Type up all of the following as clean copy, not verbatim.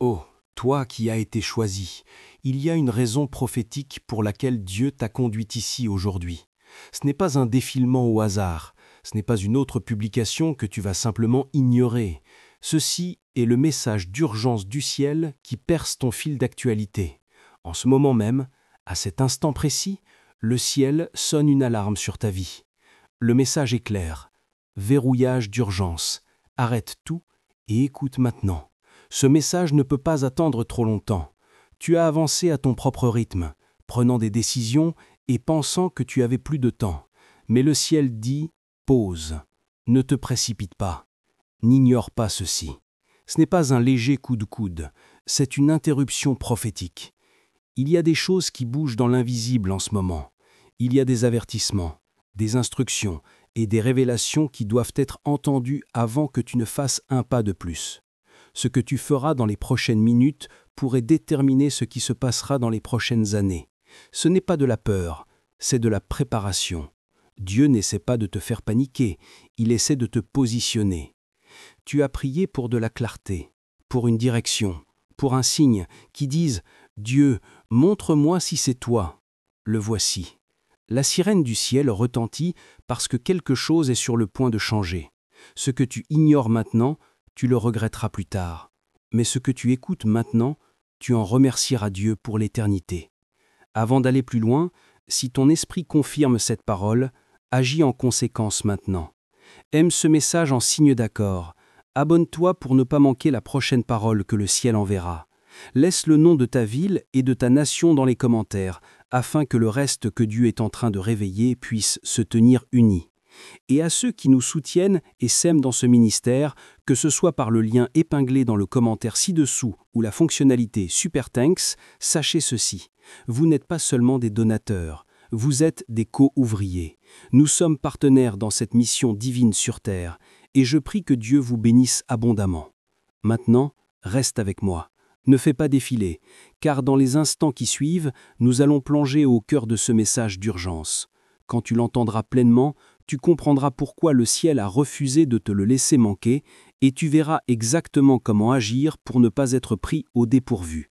Oh, toi qui as été choisi, il y a une raison prophétique pour laquelle Dieu t'a conduit ici aujourd'hui. Ce n'est pas un défilement au hasard, ce n'est pas une autre publication que tu vas simplement ignorer. Ceci est le message d'urgence du ciel qui perce ton fil d'actualité. En ce moment même, à cet instant précis, le ciel sonne une alarme sur ta vie. Le message est clair. Verrouillage d'urgence. Arrête tout et écoute maintenant. Ce message ne peut pas attendre trop longtemps. Tu as avancé à ton propre rythme, prenant des décisions et pensant que tu avais plus de temps. Mais le ciel dit « pause ». Ne te précipite pas. N'ignore pas ceci. Ce n'est pas un léger coup de coude, c'est une interruption prophétique. Il y a des choses qui bougent dans l'invisible en ce moment. Il y a des avertissements, des instructions et des révélations qui doivent être entendues avant que tu ne fasses un pas de plus. Ce que tu feras dans les prochaines minutes pourrait déterminer ce qui se passera dans les prochaines années. Ce n'est pas de la peur, c'est de la préparation. Dieu n'essaie pas de te faire paniquer, il essaie de te positionner. Tu as prié pour de la clarté, pour une direction, pour un signe qui dise « Dieu, montre-moi si c'est toi ». Le voici. La sirène du ciel retentit parce que quelque chose est sur le point de changer. Ce que tu ignores maintenant, tu le regretteras plus tard. Mais ce que tu écoutes maintenant, tu en remercieras Dieu pour l'éternité. Avant d'aller plus loin, si ton esprit confirme cette parole, agis en conséquence maintenant. Aime ce message en signe d'accord. Abonne-toi pour ne pas manquer la prochaine parole que le ciel enverra. Laisse le nom de ta ville et de ta nation dans les commentaires, afin que le reste que Dieu est en train de réveiller puisse se tenir uni. Et à ceux qui nous soutiennent et s'aiment dans ce ministère, que ce soit par le lien épinglé dans le commentaire ci-dessous ou la fonctionnalité Super Thanks, sachez ceci. Vous n'êtes pas seulement des donateurs, vous êtes des co-ouvriers. Nous sommes partenaires dans cette mission divine sur terre, et je prie que Dieu vous bénisse abondamment. Maintenant, reste avec moi. Ne fais pas défiler, car dans les instants qui suivent, nous allons plonger au cœur de ce message d'urgence. Quand tu l'entendras pleinement, tu comprendras pourquoi le ciel a refusé de te le laisser manquer et tu verras exactement comment agir pour ne pas être pris au dépourvu.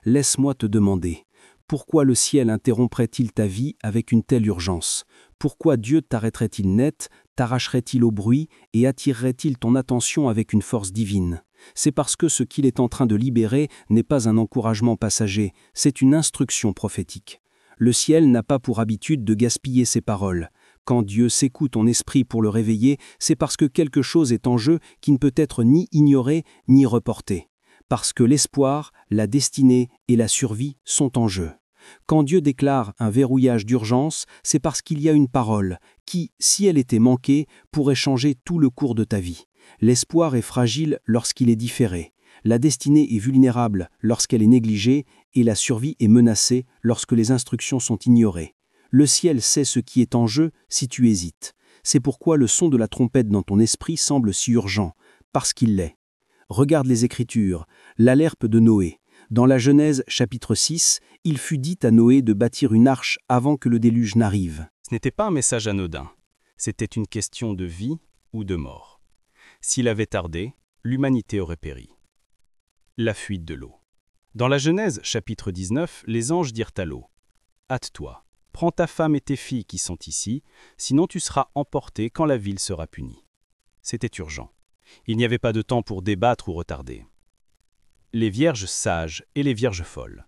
Laisse-moi te demander, pourquoi le ciel interromprait-il ta vie avec une telle urgence? Pourquoi Dieu t'arrêterait-il net, t'arracherait-il au bruit et attirerait-il ton attention avec une force divine? C'est parce que ce qu'il est en train de libérer n'est pas un encouragement passager, c'est une instruction prophétique. Le ciel n'a pas pour habitude de gaspiller ses paroles. Quand Dieu secoue ton esprit pour le réveiller, c'est parce que quelque chose est en jeu qui ne peut être ni ignoré ni reporté. Parce que l'espoir, la destinée et la survie sont en jeu. Quand Dieu déclare un verrouillage d'urgence, c'est parce qu'il y a une parole qui, si elle était manquée, pourrait changer tout le cours de ta vie. L'espoir est fragile lorsqu'il est différé. La destinée est vulnérable lorsqu'elle est négligée et la survie est menacée lorsque les instructions sont ignorées. Le ciel sait ce qui est en jeu si tu hésites. C'est pourquoi le son de la trompette dans ton esprit semble si urgent, parce qu'il l'est. Regarde les Écritures, l'alerte de Noé. Dans la Genèse chapitre 6, il fut dit à Noé de bâtir une arche avant que le déluge n'arrive. Ce n'était pas un message anodin, c'était une question de vie ou de mort. S'il avait tardé, l'humanité aurait péri. La fuite de l'eau. Dans la Genèse chapitre 19, les anges dirent à l'eau, « Hâte-toi, prends ta femme et tes filles qui sont ici, sinon tu seras emporté quand la ville sera punie. » C'était urgent. Il n'y avait pas de temps pour débattre ou retarder. Les vierges sages et les vierges folles.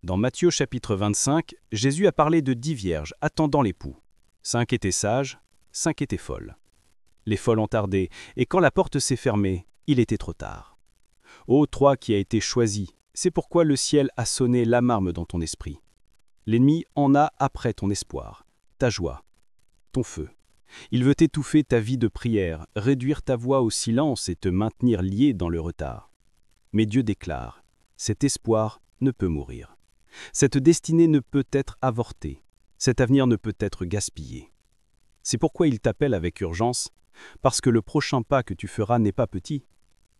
Dans Matthieu chapitre 25, Jésus a parlé de 10 vierges attendant l'époux. 5 étaient sages, 5 étaient folles. Les folles ont tardé, et quand la porte s'est fermée, il était trop tard. Ô toi qui as été choisi, c'est pourquoi le ciel a sonné l'alarme dans ton esprit. L'ennemi en a après ton espoir, ta joie, ton feu. Il veut étouffer ta vie de prière, réduire ta voix au silence et te maintenir lié dans le retard. Mais Dieu déclare, cet espoir ne peut mourir. Cette destinée ne peut être avortée. Cet avenir ne peut être gaspillé. C'est pourquoi il t'appelle avec urgence, parce que le prochain pas que tu feras n'est pas petit,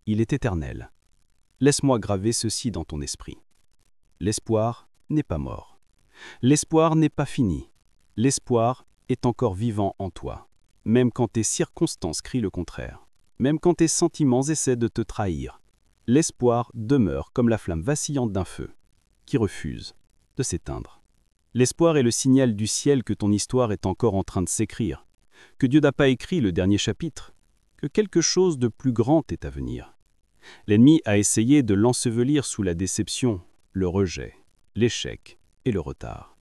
il est éternel. Laisse-moi graver ceci dans ton esprit. L'espoir n'est pas mort. L'espoir n'est pas fini. L'espoir est encore vivant en toi, même quand tes circonstances crient le contraire, même quand tes sentiments essaient de te trahir. l'espoir demeure comme la flamme vacillante d'un feu, qui refuse de s'éteindre. L'espoir est le signal du ciel que ton histoire est encore en train de s'écrire, que Dieu n'a pas écrit le dernier chapitre, que quelque chose de plus grand est à venir. L'ennemi a essayé de l'ensevelir sous la déception, le rejet, l'échec et le retard.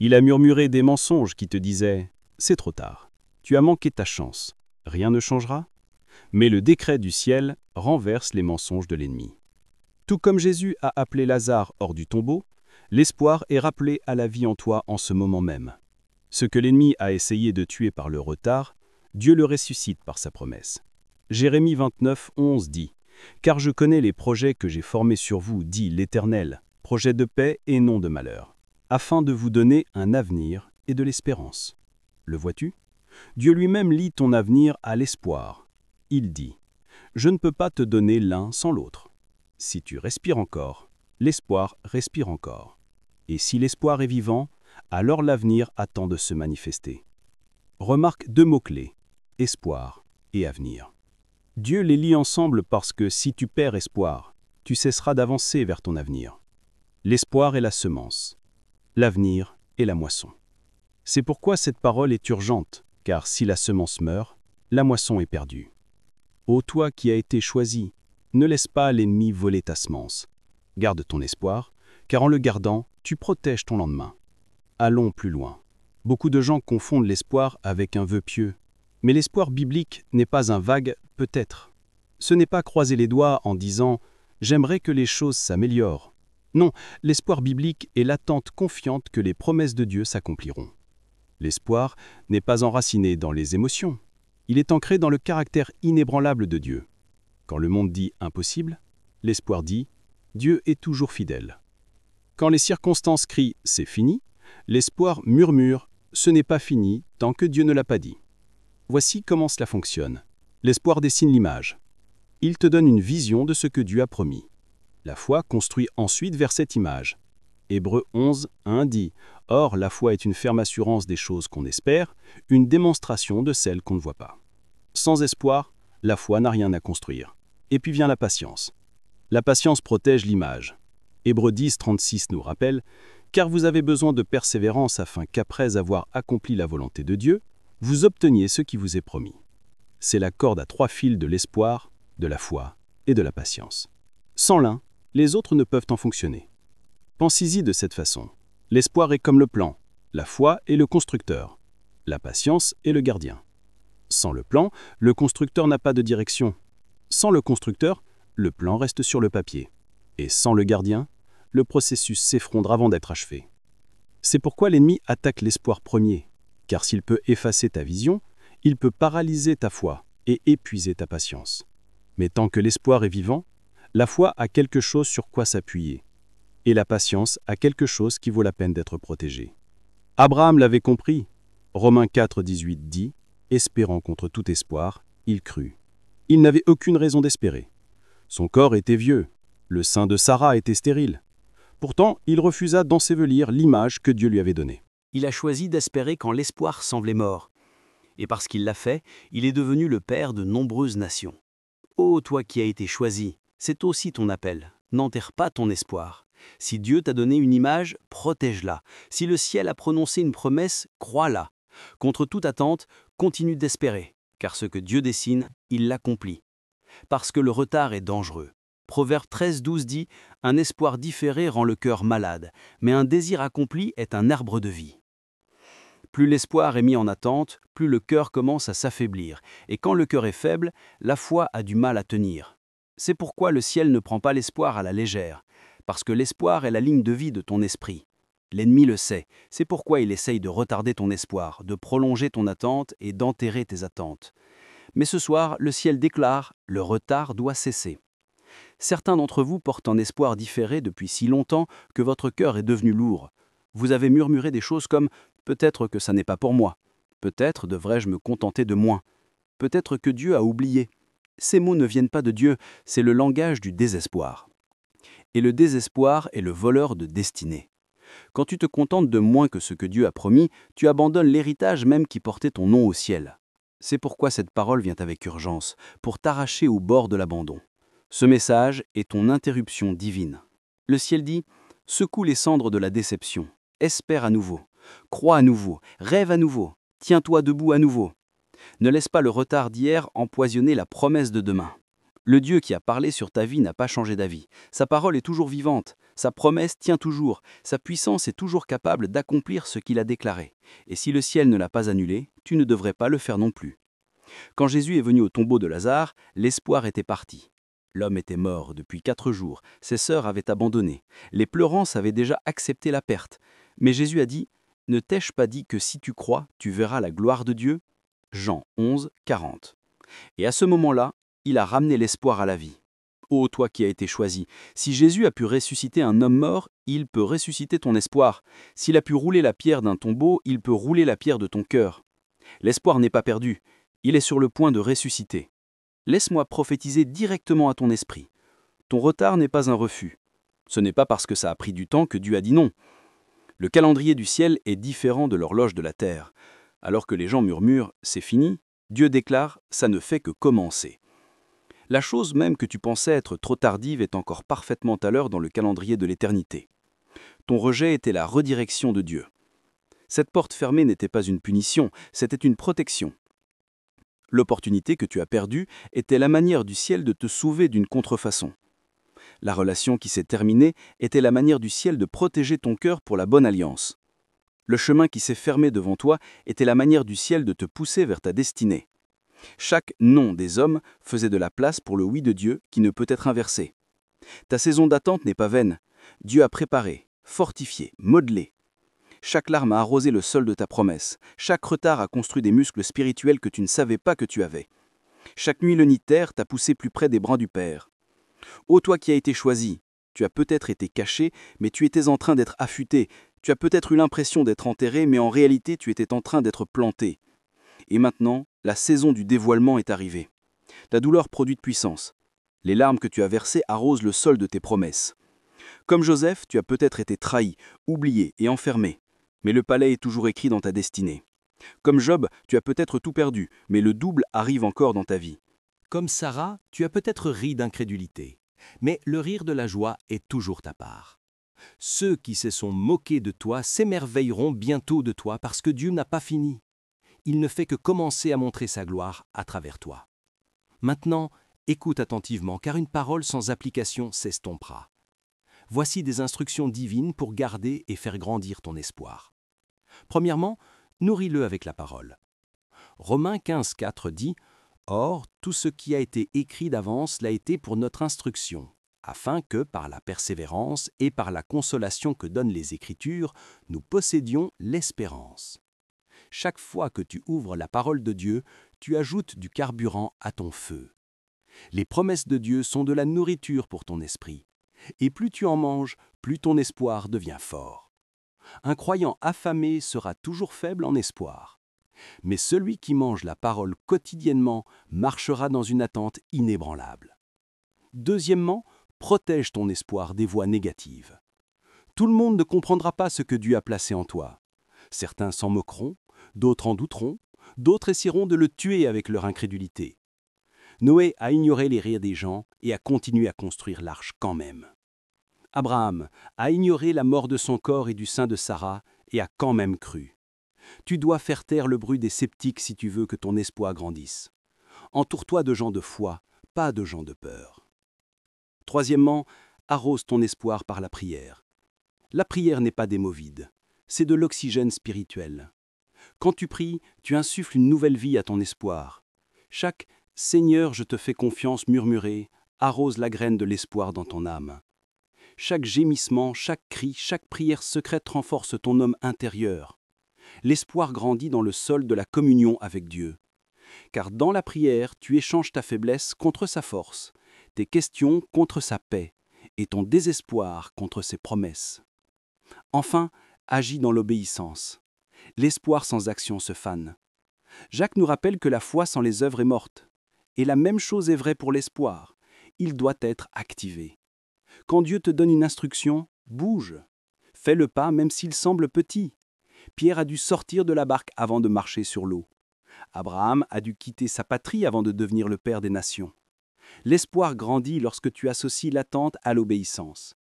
Il a murmuré des mensonges qui te disaient « c'est trop tard, tu as manqué ta chance, rien ne changera ». Mais le décret du ciel renverse les mensonges de l'ennemi. Tout comme Jésus a appelé Lazare hors du tombeau, l'espoir est rappelé à la vie en toi en ce moment même. Ce que l'ennemi a essayé de tuer par le retard, Dieu le ressuscite par sa promesse. Jérémie 29, 11 dit « Car je connais les projets que j'ai formés sur vous, dit l'Éternel, projets de paix et non de malheur, afin de vous donner un avenir et de l'espérance. » Le vois-tu? Dieu lui-même lie ton avenir à l'espoir. Il dit « Je ne peux pas te donner l'un sans l'autre. Si tu respires encore, l'espoir respire encore. Et si l'espoir est vivant, alors l'avenir attend de se manifester. » Remarque deux mots-clés, espoir et avenir. Dieu les lie ensemble parce que si tu perds espoir, tu cesseras d'avancer vers ton avenir. L'espoir est la semence, l'avenir est la moisson. C'est pourquoi cette parole est urgente, car si la semence meurt, la moisson est perdue. Ô toi qui as été choisi, ne laisse pas l'ennemi voler ta semence. Garde ton espoir, car en le gardant, tu protèges ton lendemain. Allons plus loin. Beaucoup de gens confondent l'espoir avec un vœu pieux. Mais l'espoir biblique n'est pas un vague « peut-être ». Ce n'est pas croiser les doigts en disant « j'aimerais que les choses s'améliorent ». Non, l'espoir biblique est l'attente confiante que les promesses de Dieu s'accompliront. L'espoir n'est pas enraciné dans les émotions. Il est ancré dans le caractère inébranlable de Dieu. Quand le monde dit « impossible », l'espoir dit « Dieu est toujours fidèle ». Quand les circonstances crient « c'est fini », l'espoir murmure « ce n'est pas fini tant que Dieu ne l'a pas dit ». Voici comment cela fonctionne. L'espoir dessine l'image. Il te donne une vision de ce que Dieu a promis. La foi construit ensuite vers cette image. Hébreux 11, 1 dit « Or, la foi est une ferme assurance des choses qu'on espère, une démonstration de celles qu'on ne voit pas. » Sans espoir, la foi n'a rien à construire. Et puis vient la patience. La patience protège l'image. Hébreux 10, 36 nous rappelle « Car vous avez besoin de persévérance afin qu'après avoir accompli la volonté de Dieu, vous obteniez ce qui vous est promis. » C'est la corde à trois fils de l'espoir, de la foi et de la patience. Sans l'un, les autres ne peuvent en fonctionner. Pensez-y de cette façon. L'espoir est comme le plan, la foi est le constructeur, la patience est le gardien. Sans le plan, le constructeur n'a pas de direction. Sans le constructeur, le plan reste sur le papier. Et sans le gardien, le processus s'effondre avant d'être achevé. C'est pourquoi l'ennemi attaque l'espoir premier, car s'il peut effacer ta vision, il peut paralyser ta foi et épuiser ta patience. Mais tant que l'espoir est vivant, la foi a quelque chose sur quoi s'appuyer, et la patience a quelque chose qui vaut la peine d'être protégée. Abraham l'avait compris. Romains 4, 18 dit « Espérant contre tout espoir, il crut. » Il n'avait aucune raison d'espérer. Son corps était vieux, le sein de Sarah était stérile. Pourtant, il refusa d'ensevelir l'image que Dieu lui avait donnée. Il a choisi d'espérer quand l'espoir semblait mort. Et parce qu'il l'a fait, il est devenu le père de nombreuses nations. Ô toi qui as été choisi, c'est aussi ton appel. N'enterre pas ton espoir. Si Dieu t'a donné une image, protège-la. Si le ciel a prononcé une promesse, crois-la. Contre toute attente, continue d'espérer, car ce que Dieu dessine, il l'accomplit. Parce que le retard est dangereux. Proverbe 13, 12 dit « Un espoir différé rend le cœur malade, mais un désir accompli est un arbre de vie. » Plus l'espoir est mis en attente, plus le cœur commence à s'affaiblir, et quand le cœur est faible, la foi a du mal à tenir. C'est pourquoi le ciel ne prend pas l'espoir à la légère, parce que l'espoir est la ligne de vie de ton esprit. L'ennemi le sait, c'est pourquoi il essaye de retarder ton espoir, de prolonger ton attente et d'enterrer tes attentes. Mais ce soir, le ciel déclare « Le retard doit cesser ». Certains d'entre vous portent un espoir différé depuis si longtemps que votre cœur est devenu lourd. Vous avez murmuré des choses comme « Peut-être que ça n'est pas pour moi. Peut-être devrais-je me contenter de moins. Peut-être que Dieu a oublié. » Ces mots ne viennent pas de Dieu, c'est le langage du désespoir. Et le désespoir est le voleur de destinée. Quand tu te contentes de moins que ce que Dieu a promis, tu abandonnes l'héritage même qui portait ton nom au ciel. C'est pourquoi cette parole vient avec urgence, pour t'arracher au bord de l'abandon. Ce message est ton interruption divine. Le ciel dit « Secoue les cendres de la déception, espère à nouveau, crois à nouveau, rêve à nouveau, tiens-toi debout à nouveau. Ne laisse pas le retard d'hier empoisonner la promesse de demain. Le Dieu qui a parlé sur ta vie n'a pas changé d'avis. Sa parole est toujours vivante, sa promesse tient toujours, sa puissance est toujours capable d'accomplir ce qu'il a déclaré. Et si le ciel ne l'a pas annulé, tu ne devrais pas le faire non plus. Quand Jésus est venu au tombeau de Lazare, l'espoir était parti. L'homme était mort depuis 4 jours, ses sœurs avaient abandonné, les Pleurance avaient déjà accepté la perte. Mais Jésus a dit « Ne t'ai-je pas dit que si tu crois, tu verras la gloire de Dieu ?» Jean 11, 40. Et à ce moment-là, il a ramené l'espoir à la vie. Ô toi qui as été choisi, si Jésus a pu ressusciter un homme mort, il peut ressusciter ton espoir. S'il a pu rouler la pierre d'un tombeau, il peut rouler la pierre de ton cœur. L'espoir n'est pas perdu, il est sur le point de ressusciter. Laisse-moi prophétiser directement à ton esprit. Ton retard n'est pas un refus. Ce n'est pas parce que ça a pris du temps que Dieu a dit non. Le calendrier du ciel est différent de l'horloge de la terre. Alors que les gens murmurent « c'est fini », Dieu déclare « ça ne fait que commencer ». La chose même que tu pensais être trop tardive est encore parfaitement à l'heure dans le calendrier de l'éternité. Ton rejet était la redirection de Dieu. Cette porte fermée n'était pas une punition, c'était une protection. L'opportunité que tu as perdue était la manière du ciel de te sauver d'une contrefaçon. La relation qui s'est terminée était la manière du ciel de protéger ton cœur pour la bonne alliance. Le chemin qui s'est fermé devant toi était la manière du ciel de te pousser vers ta destinée. Chaque non des hommes faisait de la place pour le oui de Dieu qui ne peut être inversé. Ta saison d'attente n'est pas vaine. Dieu a préparé, fortifié, modelé. Chaque larme a arrosé le sol de ta promesse. Chaque retard a construit des muscles spirituels que tu ne savais pas que tu avais. Chaque nuit le nid de terre t'a poussé plus près des bras du Père. Ô toi qui as été choisi, tu as peut-être été caché, mais tu étais en train d'être affûté. Tu as peut-être eu l'impression d'être enterré, mais en réalité tu étais en train d'être planté. Et maintenant, la saison du dévoilement est arrivée. Ta douleur produit de puissance. Les larmes que tu as versées arrosent le sol de tes promesses. Comme Joseph, tu as peut-être été trahi, oublié et enfermé, mais le palais est toujours écrit dans ta destinée. Comme Job, tu as peut-être tout perdu, mais le double arrive encore dans ta vie. Comme Sarah, tu as peut-être ri d'incrédulité, mais le rire de la joie est toujours ta part. Ceux qui se sont moqués de toi s'émerveilleront bientôt de toi parce que Dieu n'a pas fini. Il ne fait que commencer à montrer sa gloire à travers toi. Maintenant, écoute attentivement, car une parole sans application s'estompera. Voici des instructions divines pour garder et faire grandir ton espoir. Premièrement, nourris-le avec la parole. Romains 15,4 dit « Or, tout ce qui a été écrit d'avance l'a été pour notre instruction, afin que, par la persévérance et par la consolation que donnent les Écritures, nous possédions l'espérance. » Chaque fois que tu ouvres la parole de Dieu, tu ajoutes du carburant à ton feu. Les promesses de Dieu sont de la nourriture pour ton esprit. Et plus tu en manges, plus ton espoir devient fort. Un croyant affamé sera toujours faible en espoir. Mais celui qui mange la parole quotidiennement marchera dans une attente inébranlable. Deuxièmement, protège ton espoir des voix négatives. Tout le monde ne comprendra pas ce que Dieu a placé en toi. Certains s'en moqueront, d'autres en douteront, d'autres essaieront de le tuer avec leur incrédulité. Noé a ignoré les rires des gens et a continué à construire l'arche quand même. Abraham a ignoré la mort de son corps et du sein de Sarah et a quand même cru. Tu dois faire taire le bruit des sceptiques si tu veux que ton espoir grandisse. Entoure-toi de gens de foi, pas de gens de peur. Troisièmement, arrose ton espoir par la prière. La prière n'est pas des mots vides, c'est de l'oxygène spirituel. Quand tu pries, tu insuffles une nouvelle vie à ton espoir. Chaque « Seigneur, je te fais confiance » murmuré arrose la graine de l'espoir dans ton âme. Chaque gémissement, chaque cri, chaque prière secrète renforce ton homme intérieur. L'espoir grandit dans le sol de la communion avec Dieu. Car dans la prière, tu échanges ta faiblesse contre sa force, tes questions contre sa paix, et ton désespoir contre ses promesses. Enfin, agis dans l'obéissance. L'espoir sans action se fane. Jacques nous rappelle que la foi sans les œuvres est morte. Et la même chose est vraie pour l'espoir. Il doit être activé. Quand Dieu te donne une instruction, bouge. Fais le pas même s'il semble petit. Pierre a dû sortir de la barque avant de marcher sur l'eau. Abraham a dû quitter sa patrie avant de devenir le père des nations. L'espoir grandit lorsque tu associes l'attente à l'obéissance.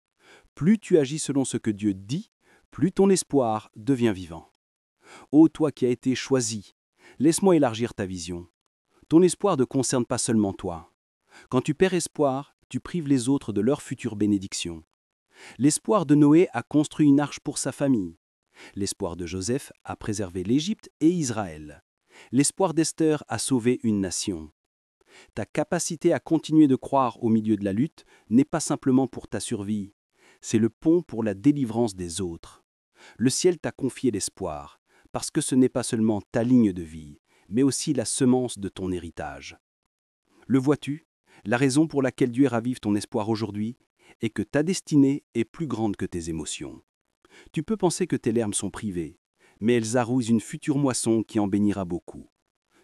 Plus tu agis selon ce que Dieu dit, plus ton espoir devient vivant. Ô toi qui as été choisi, laisse-moi élargir ta vision. Ton espoir ne concerne pas seulement toi. Quand tu perds espoir, tu prives les autres de leur future bénédiction. L'espoir de Noé a construit une arche pour sa famille. L'espoir de Joseph a préservé l'Égypte et Israël. L'espoir d'Esther a sauvé une nation. Ta capacité à continuer de croire au milieu de la lutte n'est pas simplement pour ta survie, c'est le pont pour la délivrance des autres. Le ciel t'a confié l'espoir, parce que ce n'est pas seulement ta ligne de vie, mais aussi la semence de ton héritage. Le vois-tu? La raison pour laquelle Dieu ravive ton espoir aujourd'hui est que ta destinée est plus grande que tes émotions. Tu peux penser que tes larmes sont privées, mais elles arrosent une future moisson qui en bénira beaucoup.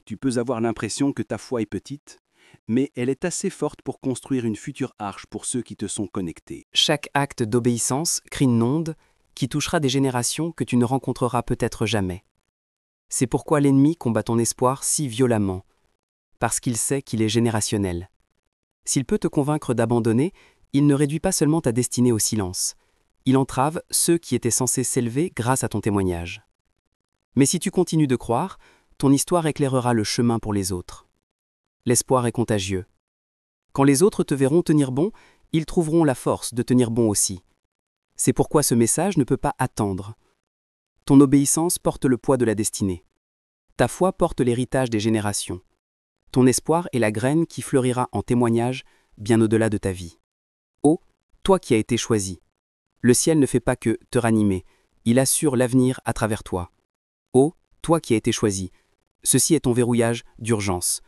Tu peux avoir l'impression que ta foi est petite, mais elle est assez forte pour construire une future arche pour ceux qui te sont connectés. Chaque acte d'obéissance crée une onde qui touchera des générations que tu ne rencontreras peut-être jamais. C'est pourquoi l'ennemi combat ton espoir si violemment, parce qu'il sait qu'il est générationnel. S'il peut te convaincre d'abandonner, il ne réduit pas seulement ta destinée au silence, il entrave ceux qui étaient censés s'élever grâce à ton témoignage. Mais si tu continues de croire, ton histoire éclairera le chemin pour les autres. L'espoir est contagieux. Quand les autres te verront tenir bon, ils trouveront la force de tenir bon aussi. C'est pourquoi ce message ne peut pas attendre. Ton obéissance porte le poids de la destinée. Ta foi porte l'héritage des générations. Ton espoir est la graine qui fleurira en témoignage bien au-delà de ta vie. Ô, toi qui as été choisi, le ciel ne fait pas que te ranimer, il assure l'avenir à travers toi. Ô, toi qui as été choisi, ceci est ton verrouillage d'urgence.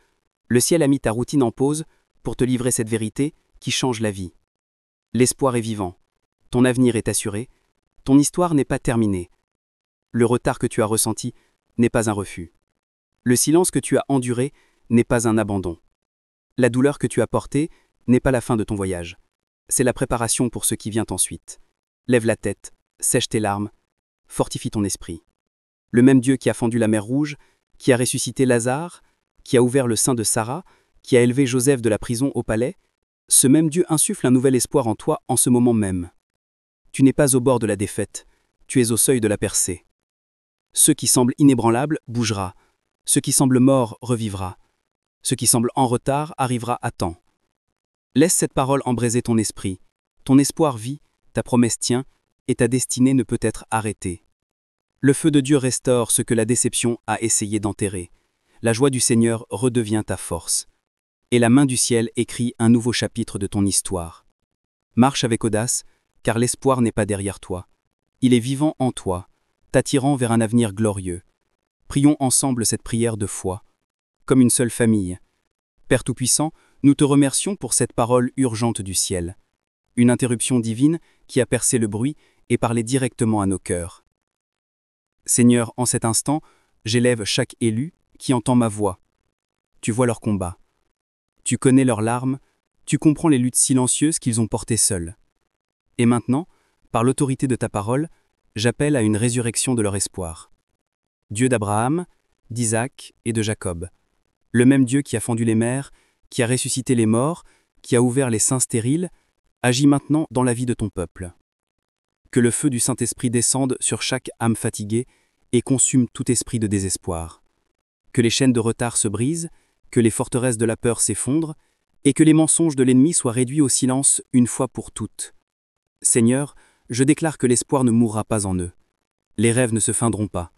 Le ciel a mis ta routine en pause pour te livrer cette vérité qui change la vie. L'espoir est vivant, ton avenir est assuré, ton histoire n'est pas terminée. Le retard que tu as ressenti n'est pas un refus. Le silence que tu as enduré n'est pas un abandon. La douleur que tu as portée n'est pas la fin de ton voyage. C'est la préparation pour ce qui vient ensuite. Lève la tête, sèche tes larmes, fortifie ton esprit. Le même Dieu qui a fendu la mer Rouge, qui a ressuscité Lazare, qui a ouvert le sein de Sarah, qui a élevé Joseph de la prison au palais, ce même Dieu insuffle un nouvel espoir en toi en ce moment même. Tu n'es pas au bord de la défaite, tu es au seuil de la percée. Ce qui semble inébranlable bougera, ce qui semble mort revivra, ce qui semble en retard arrivera à temps. Laisse cette parole embraiser ton esprit, ton espoir vit, ta promesse tient, et ta destinée ne peut être arrêtée. Le feu de Dieu restaure ce que la déception a essayé d'enterrer. La joie du Seigneur redevient ta force. Et la main du ciel écrit un nouveau chapitre de ton histoire. Marche avec audace, car l'espoir n'est pas derrière toi. Il est vivant en toi, t'attirant vers un avenir glorieux. Prions ensemble cette prière de foi, comme une seule famille. Père Tout-Puissant, nous te remercions pour cette parole urgente du ciel. Une interruption divine qui a percé le bruit et parlé directement à nos cœurs. Seigneur, en cet instant, j'élève chaque élu qui entend ma voix. Tu vois leur combat. Tu connais leurs larmes, tu comprends les luttes silencieuses qu'ils ont portées seuls. Et maintenant, par l'autorité de ta parole, j'appelle à une résurrection de leur espoir. Dieu d'Abraham, d'Isaac et de Jacob. Le même Dieu qui a fendu les mers, qui a ressuscité les morts, qui a ouvert les seins stériles, agit maintenant dans la vie de ton peuple. Que le feu du Saint-Esprit descende sur chaque âme fatiguée et consume tout esprit de désespoir. Que les chaînes de retard se brisent, que les forteresses de la peur s'effondrent, et que les mensonges de l'ennemi soient réduits au silence une fois pour toutes. Seigneur, je déclare que l'espoir ne mourra pas en eux. Les rêves ne se feindront pas.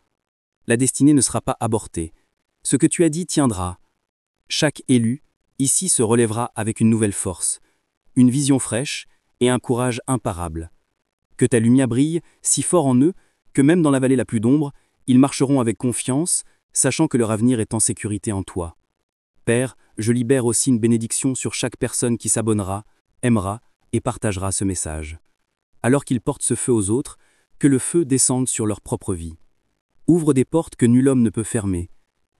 La destinée ne sera pas abortée. Ce que tu as dit tiendra. Chaque élu, ici, se relèvera avec une nouvelle force, une vision fraîche et un courage imparable. Que ta lumière brille si fort en eux que même dans la vallée la plus d'ombre, ils marcheront avec confiance, sachant que leur avenir est en sécurité en toi. Père, je libère aussi une bénédiction sur chaque personne qui s'abonnera, aimera et partagera ce message. Alors qu'ils portent ce feu aux autres, que le feu descende sur leur propre vie. Ouvre des portes que nul homme ne peut fermer.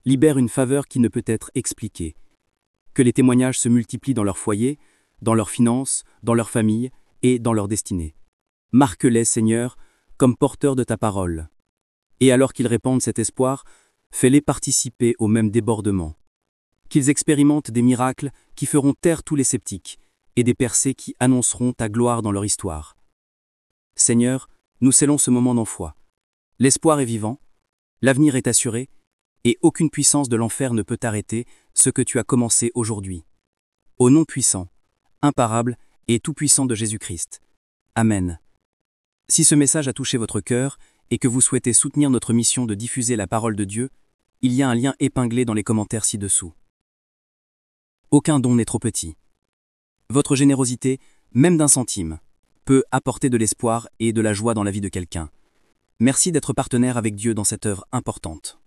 Libère une faveur qui ne peut être expliquée. Que les témoignages se multiplient dans leur foyer, dans leurs finances, dans leur famille et dans leur destinée. Marque-les, Seigneur, comme porteurs de ta parole. Et alors qu'ils répandent cet espoir, fais-les participer au même débordement. qu'ils expérimentent des miracles qui feront taire tous les sceptiques, et des percées qui annonceront ta gloire dans leur histoire. Seigneur, nous scellons ce moment en foi. L'espoir est vivant, l'avenir est assuré, et aucune puissance de l'enfer ne peut arrêter ce que tu as commencé aujourd'hui. Au nom puissant, imparable et tout-puissant de Jésus-Christ. Amen. Si ce message a touché votre cœur et que vous souhaitez soutenir notre mission de diffuser la parole de Dieu, il y a un lien épinglé dans les commentaires ci-dessous. Aucun don n'est trop petit. Votre générosité, même d'1 centime, peut apporter de l'espoir et de la joie dans la vie de quelqu'un. Merci d'être partenaire avec Dieu dans cette œuvre importante.